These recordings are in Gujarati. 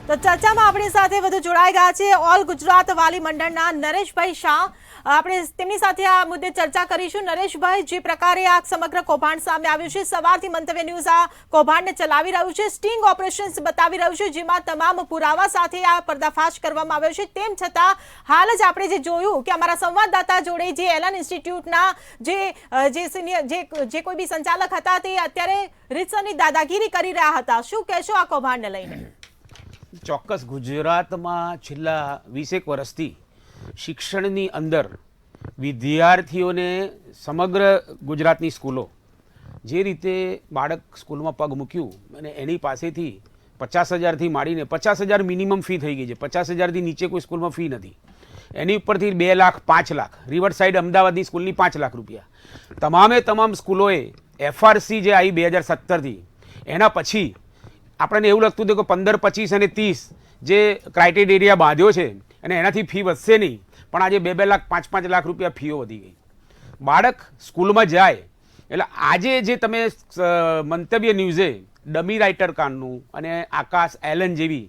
તો ચર્ચામાં આપણી સાથે વધુ જોડાઈ ગયા છે ઓલ ગુજરાત વાલી મંડળના નરેશભાઈ શાહ. આપણે તેમની સાથે આ મુદ્દે ચર્ચા કરીશું. નરેશભાઈ, જે પ્રકારે આ સમગ્ર કૌભાંડ સામે આવ્યું છે, સવારથી મંતવ્ય ન્યૂઝ આ કૌભાંડને ચલાવી રહ્યું છે, સ્ટિંગ ઓપરેશન્સ બતાવી રહ્યું છે, જેમાં તમામ પુરાવા સાથે આ પર્દાફાશ કરવામાં આવ્યો છે. તેમ છતાં હાલ જ આપણે જે જોયું કે અમારા સંવાદદાતા જોડે જે એલન ઇન્સ્ટિટ્યૂટના જે કોઈ બી સંચાલક હતા તે અત્યારે રીતસરની દાદાગીરી કરી રહ્યા હતા. શું કહેશો આ કૌભાંડને લઈને? ચોક્કસ ગુજરાતમાં છેલ્લા 20 વર્ષથી શિક્ષણની અંદર વિદ્યાર્થીઓને સમગ્ર ગુજરાતની સ્કૂલો જે રીતે બાળક સ્કૂલમાં પગ મૂક્યું અને એની પાસેથી 50,000થી માંડીને 50,000 મિનિમમ ફી થઈ ગઈ છે. 50,000થી નીચે કોઈ સ્કૂલમાં ફી નથી. એની ઉપરથી 2 લાખ 5 લાખ રિવર સાઇડ અમદાવાદની સ્કૂલની 5 લાખ રૂપિયા. તમામ સ્કૂલોએ FRC જે આવી 2017થી એના પછી આપણને એવું લાગતું હતું કે 15, 25 અને 30 જે ક્રાઇટેરિયા બાંધ્યો છે અને એનાથી ફી વધશે નહીં, પણ આજે 2-2 લાખ 5-5 લાખ રૂપિયા ફીઓ વધી ગઈ. બાળક સ્કૂલમાં જાય એટલે આજે જે તમે મંતવ્ય ન્યૂઝે ડમી રાઇટર કાનનું અને આકાશ એલન જેવી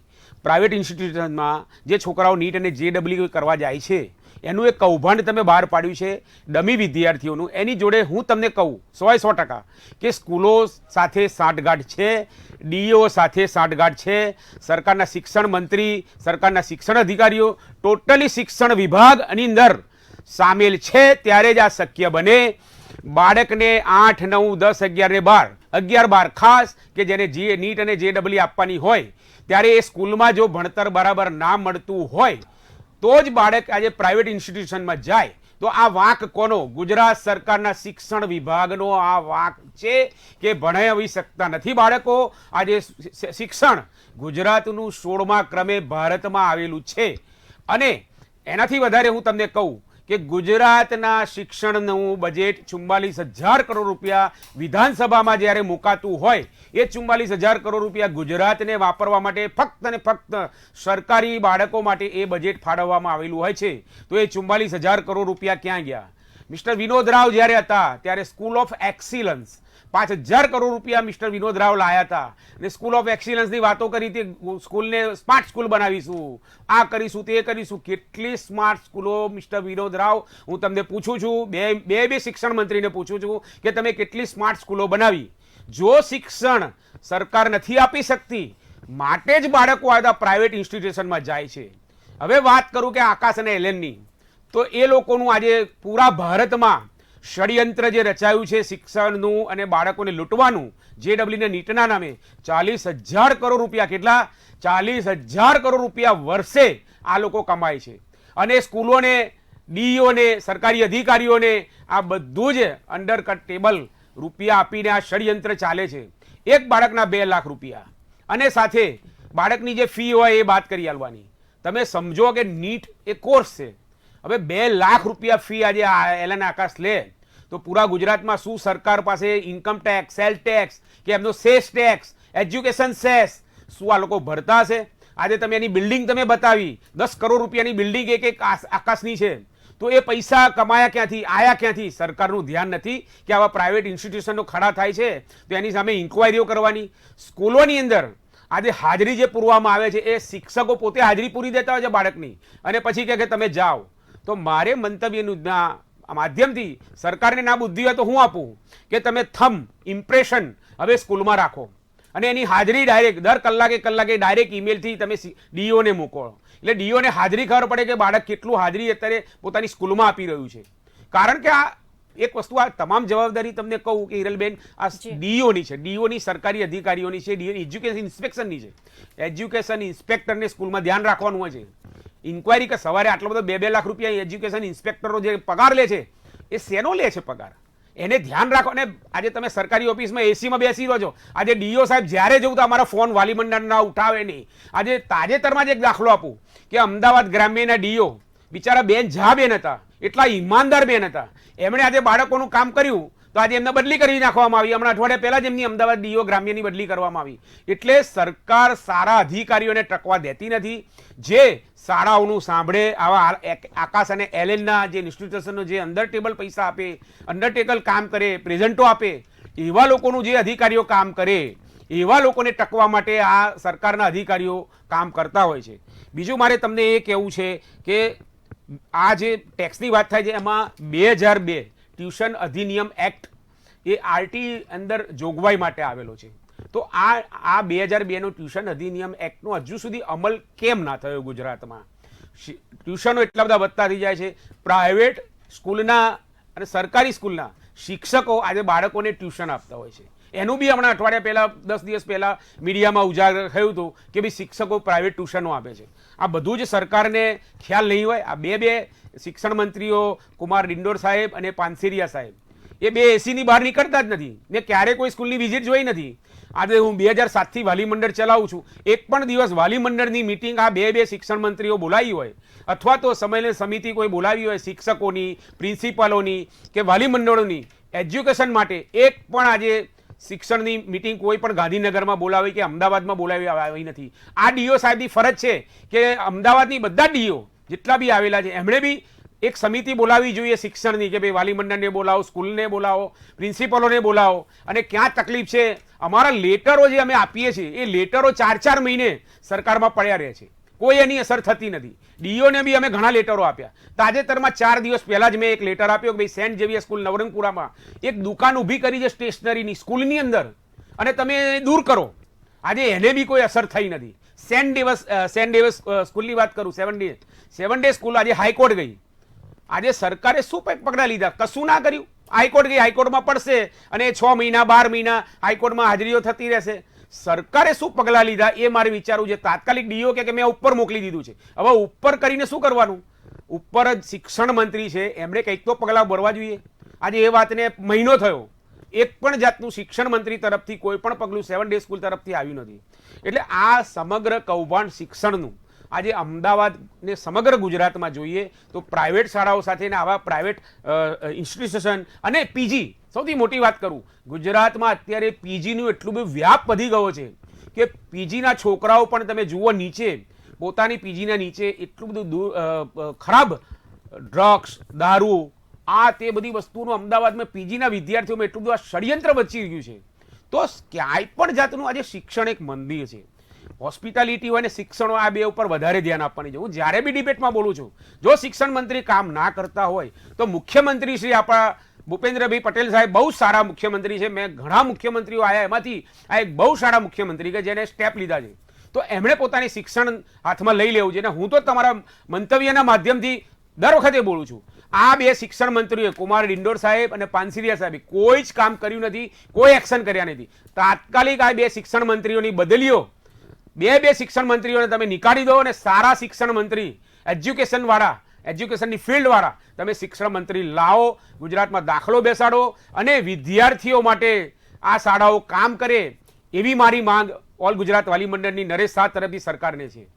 પ્રાઇવેટ ઇન્સ્ટિટ્યુશનમાં જે છોકરાઓ નીટ અને JEE કરવા જાય છે એનું એક કૌભાંડ તમે બહાર પાડ્યું છે ડમી વિદ્યાર્થીઓનું. એની જોડે હું તમને કહું 100% કે સ્કૂલો સાથે સાંઠગાંઠ છે, DO સાથે સાંઠગાંઠ છે, સરકારના શિક્ષણ મંત્રી, સરકારના શિક્ષણ અધિકારીઓ, ટોટલી શિક્ષણ વિભાગ આની અંદર સામેલ છે. ત્યારે જ આ શક્ય બને. બાળકને 8, 9, 10, 11 ને 12 ખાસ કે જેને નીટ અને JEE આપવાની હોય ત્યારે એ સ્કૂલમાં જો ભણતર બરાબર ના મળતું હોય તો જ બાળક આજે પ્રાઇવેટ ઇન્સ્ટિટ્યુશનમાં જાય. તો આ વાંક કોનો? ગુજરાત સરકારના શિક્ષણ વિભાગનો આ વાંક છે કે ભણાવી શકતા નથી બાળકો. આજે શિક્ષણ ગુજરાતનું 16મા ક્રમે ભારતમાં આવેલું છે. અને એનાથી વધારે હું તમને કહું કે ગુજરાતના શિક્ષણનું બજેટ 44,000 કરોડ રૂપિયા વિધાનસભામાં જ્યારે મુકાતું હોય એ 44,000 કરોડ રૂપિયા ગુજરાતને વાપરવા માટે ફક્ત અને ફક્ત સરકારી બાળકો માટે એ બજેટ ફાળવવામાં આવેલું હોય છે. તો એ 44,000 કરોડ રૂપિયા ક્યાં ગયા? મિસ્ટર વિનોદ રાવ જ્યારે હતા ત્યારે સ્કૂલ ઓફ એક્સિલન્સ 5,000 કરોડ રૂપિયા મિસ્ટર વિનોદ રાવ લાયા હતા અને સ્કૂલ ઓફ એક્સિલન્સની વાતો કરી હતી. સ્કૂલને સ્માર્ટ સ્કૂલ બનાવીશું, આ કરીશું, તે કરીશું. કેટલી સ્માર્ટ સ્કૂલો મિસ્ટર વિનોદ રાવ, હું તમને પૂછું છું, બે શિક્ષણ મંત્રીને પૂછું છું કે તમે કેટલી સ્માર્ટ સ્કૂલો બનાવી? જો શિક્ષણ સરકાર નથી આપી શકતી માટે જ બાળકો આ પ્રાઇવેટ ઇન્સ્ટિટ્યુશનમાં જાય છે. હવે વાત કરું કે આકાશ અને એલનની, તો એ લોકોનું આજે પૂરા ભારતમાં ષડયંત્ર જે રચાયું છે શિક્ષણનું અને બાળકોને લૂંટવાનું JEE ને નીટના નામે 40,000 કરોડ રૂપિયા, કેટલા? 40,000 કરોડ રૂપિયા વર્ષે આ લોકો કમાય છે. અને સ્કૂલોને, DOને, સરકારી અધિકારીઓને આ બધું જ અંડરકટ ટેબલ રૂપિયા આપીને આ ષડયંત્ર ચાલે છે. એક બાળકના 2 લાખ રૂપિયા અને સાથે બાળકની જે ફી હોય એ બાદ કરી આલવાની. તમે સમજો કે નીટ એ કોર્સ છે. હવે 2 લાખ રૂપિયા ફી આજે એલન આકાશ લે તો પૂરા ગુજરાતમાં શું સરકાર પાસે ઇન્કમ ટેક્સ, સેલ ટેક્સ કે એમનો સેસ ટેક્સ, એજ્યુકેશન સેસ શું આ લોકો ભરતા હશે? આજે તમે એની બિલ્ડિંગ તમે બતાવી, 10 કરોડ રૂપિયાની બિલ્ડિંગ એક આકાશની છે. તો એ પૈસા કમાયા ક્યાંથી, આયા ક્યાંથી? સરકારનું ધ્યાન નથી કે આવા પ્રાઇવેટ ઇન્સ્ટિટ્યુશનો ખડા થાય છે તો એની સામે ઇન્ક્વાયરીઓ કરવાની. સ્કૂલોની અંદર આજે હાજરી જે પૂરવામાં આવે છે એ શિક્ષકો પોતે હાજરી પૂરી દેતા હોય છે બાળકની અને પછી કહે કે તમે જાઓ. તો મારે મંતવ્યનું માધ્યમથી સરકારને ના બુદ્ધિ હોય તો હું આપું કે તમે ઇમ્પ્રેશન હવે સ્કૂલમાં રાખો અને એની હાજરી ડાયરેક્ટ દર કલાકે ડાયરેક્ટ ઈમેલથી તમે DOને મૂકો. એટલે DOને હાજરી ખબર પડે કે બાળક કેટલું હાજરી અત્યારે પોતાની સ્કૂલમાં આપી રહ્યું છે. કારણ કે આ એક વસ્તુ, આ તમામ જવાબદારી તમને કહું કે હિરલબેન આ DOની છે, DOની સરકારી અધિકારીઓની છે, DOની એજ્યુકેશન ઇન્સ્પેક્શનની છે. એજ્યુકેશન ઇન્સ્પેક્ટરને સ્કૂલમાં ધ્યાન રાખવાનું હોય છે. ઇન્ક્વાયરી કે સવારે આટલો બધો 2-2 લાખ રૂપિયા એજ્યુકેશન ઇન્સ્પેક્ટરો જે પગાર લે છે એ શેનો લે છે પગાર? એને ધ્યાન રાખો. અને આજે તમે સરકારી ઓફિસમાં એસીમાં બેસી રહો છો. આજે DO સાહેબ જ્યારે જવું તો અમારા ફોન વાલી મંડળના ઉઠાવે નહીં. આજે તાજેતરમાં જ એક દાખલો આપું કે અમદાવાદ ગ્રામ્યના DO બિચારા બેન હતા, એટલા ઈમાનદાર બેન હતા. એમણે આજે બાળકોનું કામ કર્યું તો આજે એમને બદલી કરી નાખવામાં આવી. હમણાં અઠવાડિયા પહેલા જ એમની અમદાવાદ DO ગ્રામ્યની બદલી કરવામાં આવી. એટલે સરકાર સારા અધિકારીઓને ટકવા દેતી નથી. જે શાળાઓનું સાંભળે, આવા આકાશ અને એલનના જે ઇન્સ્ટિટ્યુશનનો જે અંડર ટેબલ પૈસા આપે, અંડર ટેબલ કામ કરે, પ્રેઝન્ટો આપે, એવા લોકોનું જે અધિકારીઓ કામ કરે એવા લોકોને ટકવા માટે આ સરકારના અધિકારીઓ કામ કરતા હોય છે. બીજું મારે તમને એ કહેવું છે કે આ જે ટેક્સની વાત થાય છે એમાં 2002 ટ્યુશન અધિનિયમ એક્ટ એ આરટી અંદર જોગવાઈ માટે આવેલો છે. તો આ 2002નો ટ્યુશન અધિનિયમ એક્ટનો હજુ સુધી અમલ કેમ ના થયો ગુજરાતમાં? ટ્યુશનો એટલા બધા વધતા થઈ જાય છે. પ્રાઇવેટ સ્કૂલના અને સરકારી સ્કૂલના શિક્ષકો આજે બાળકોને ટ્યુશન આપતા હોય છે. એનું બી હમણાં અઠવાડિયા પહેલાં 10 દિવસ પહેલાં મીડિયામાં ઉજાગર થયું હતું કે ભાઈ શિક્ષકો પ્રાઇવેટ ટ્યુશનો આપે છે. આ બધું જ સરકારને ખ્યાલ નહીં હોય. આ બે શિક્ષણ મંત્રીઓ કુમાર ડિંડોર સાહેબ અને પાનસેરિયા સાહેબ એ બે એસીની બહાર નીકળતા જ નથી. મેં ક્યારે કોઈ સ્કૂલની વિઝિટ જોઈ નથી. આજે હું 2007થી વાલી મંડળ ચલાવું છું. એક પણ દિવસ વાલી મંડળની મિટિંગ આ બે શિક્ષણ મંત્રીઓ બોલાવી હોય અથવા તો સંમેલન સમિતિ કોઈ બોલાવી હોય શિક્ષકોની, પ્રિન્સિપાલોની કે વાલી મંડળોની એજ્યુકેશન માટે, એક પણ આજે શિક્ષણની મિટિંગ કોઈ પણ ગાંધીનગરમાં બોલાવી કે અમદાવાદમાં બોલાવી આવી નથી. આ ડીઓ સાહેબની ફરજ છે કે અમદાવાદની બધા ડીઓ જેટલા બી આવેલા છે એમણે બી એક સમિતિ બોલાવી જોઈએ શિક્ષણની કે ભાઈ વાલી મંડળને બોલાવો, સ્કૂલને બોલાવો, પ્રિન્સિપલોને બોલાવો અને ક્યાં તકલીફ છે. અમારા લેટરો જે અમે આપીએ છીએ એ લેટરો 4-4 મહિને સરકારમાં પડ્યા રહે છે. કોઈ એની અસર થતી નથી. ડીઓને બી અમે ઘણા લેટરો આપ્યા. તાજેતરમાં 4 દિવસ પહેલા જ મેં એક લેટર આપ્યો કે ભાઈ સેન્ટ ઝેવિયર સ્કૂલ નવરંગપુરામાં એક દુકાન ઊભી કરી છે સ્ટેશનરીની સ્કૂલની અંદર અને તમે દૂર કરો. આજે એને બી કોઈ અસર થઈ નથી. સેન્ટ ડેવિસ સ્કૂલની વાત કરું, 7 ડે સ્કૂલ આજે હાઈકોર્ટ ગઈ. આજે સરકારે શું પગલાં લીધા? કશું ના કર્યું. હાઈકોર્ટ ગઈ, હાઈકોર્ટમાં પડશે અને 6 મહિના 12 મહિના હાઈકોર્ટમાં હાજરીઓ થતી રહેશે. સરકારે શું પગલાં લીધા એ મારે વિચારવું છે. તાત્કાલિક ડીઓ કે મેં ઉપર મોકલી દીધું છે. હવે ઉપર કરીને શું કરવાનું? ઉપર જ શિક્ષણ મંત્રી છે, એમણે કંઈક તો પગલાં ભરવા જોઈએ. આજે એ વાતને મહિનો થયો, એક પણ જાતનું શિક્ષણ મંત્રી તરફથી કોઈ પણ પગલું 7 ડે સ્કૂલ તરફથી આવ્યું નથી. એટલે આ સમગ્ર કૌભાંડ શિક્ષણનું આજે અમદાવાદ ને સમગ્ર ગુજરાતમાં જોઈએ તો પ્રાઇવેટ શાળાઓ સાથે આવા પ્રાઇવેટ ઇન્સ્ટિટ્યુશન અને પીજી, સૌથી મોટી વાત કરું, ગુજરાતમાં અત્યારે પીજીનું એટલું બધું વ્યાપ વધી ગયો છે કે પીજીના છોકરાઓ પણ તમે જુઓ નીચે પોતાની પીજીના નીચે એટલું બધું ખરાબ ડ્રગ્સ, દારૂ, આ તે બધી વસ્તુનું અમદાવાદમાં પીજીના વિદ્યાર્થીઓમાં એટલું બધું આ ષડયંત્ર વચ્ચી રહ્યું છે. તો ક્યાંય પણ જાતનું આજે શિક્ષણ એક મંદિર છે. હોસ્પિટાલિટી હોય ને શિક્ષણ, આ બે ઉપર વધારે ધ્યાન આપવાની છે. હું જ્યારે બી ડિબેટમાં બોલું છું, જો શિક્ષણ મંત્રી કામ ના કરતા હોય તો મુખ્યમંત્રી શ્રી આપણા ભૂપેન્દ્રભાઈ પટેલ સાહેબ બહુ સારા મુખ્યમંત્રી છે. મેં ઘણા મુખ્યમંત્રીઓ આવ્યા, એમાંથી આ એક બહુ સારા મુખ્યમંત્રી કે જેને સ્ટેપ લીધા છે. તો એમણે પોતાની શિક્ષણ હાથમાં લઈ લેવું છે. અને હું તો તમારા મંતવ્યના માધ્યમથી દર વખતે બોલું છું, આ બે શિક્ષણ મંત્રીઓ કુમાર ડિંડોર સાહેબ અને પાનસેરિયા સાહેબ કોઈ જ કામ કર્યું નથી, કોઈ એક્શન કર્યા નથી. તાત્કાલિક આ બે શિક્ષણ મંત્રીઓની બદલીઓ, બે શિક્ષણ મંત્રીઓને તમે નીકાળી દો અને સારા શિક્ષણ મંત્રી, એજ્યુકેશન વાળા, એજ્યુકેશનની ફિલ્ડ વાળા તમે શિક્ષણ મંત્રી લાવો, ગુજરાતમાં દાખલો બેસાડો અને વિદ્યાર્થીઓ માટે આ શાળાઓ કામ કરે એવી મારી માંગ ઓલ ગુજરાત વાલી મંડળની નરેશ શાહ તરફથી સરકારને છે.